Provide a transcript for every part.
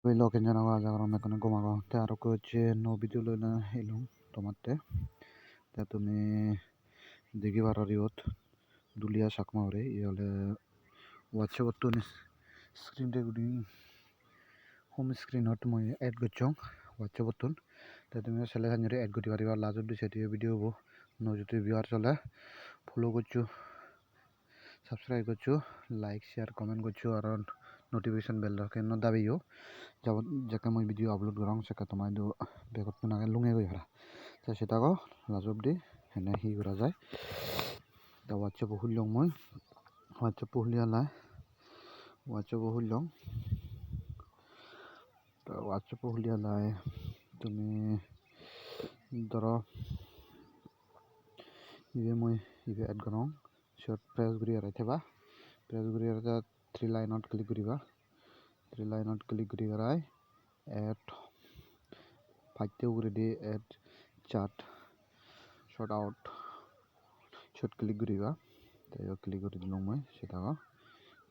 Vlog yang jana aja orang mekane gomago te aro ko che no video lo na ilum tomatte te tumi degi barariot dulia sakma ore yole watch button screen recording home screen hot moi add gochong watch button te tumi sele sanjore add goti pariba last di seti video bo no joti viewer chole follow gochu subscribe gochu like share comment gochu aro notification bell ken no dabiyo jabon jaka moi video upload gorong seka tomai do bekot na lunge goi hara ta seta go lajob di hene hi gora jay ta whatsapp hullong moi whatsapp huliala whatsapp hullong ta whatsapp huliala তুমি ধরো ইবে মই ইবে add করং short press করি রাইতেবা press করি raita 3 line out click করিবা 3 line out click করি রাই add ফাইতে উপরে দি এড চার্ট শর্ট আউট শর্ট ক্লিক করিবা তাই ক্লিক করে দিলাম মই সেটা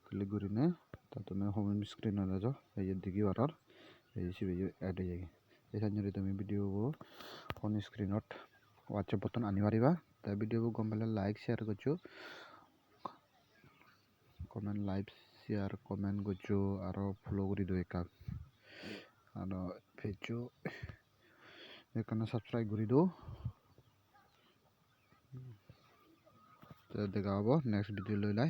ক্লিক করিনে তা তুমি হোম স্ক্রিন এ যাও এই দিকে বারার এই সিবে এড হয়ে যায় এখান যদি তুমি ভিডিও ফোন স্ক্রিনত WhatsApp button আনি পারিবা তা ভিডিও গম পেলে লাইক শেয়ার করছো কমেন্ট লাইক শেয়ার কমেন্ট করছো আর ফলো করে দিও একা আর পেজও এখানে সাবস্ক্রাইব করে দিও তো দেখা হবো নেক্সট ভিডিও লইলাই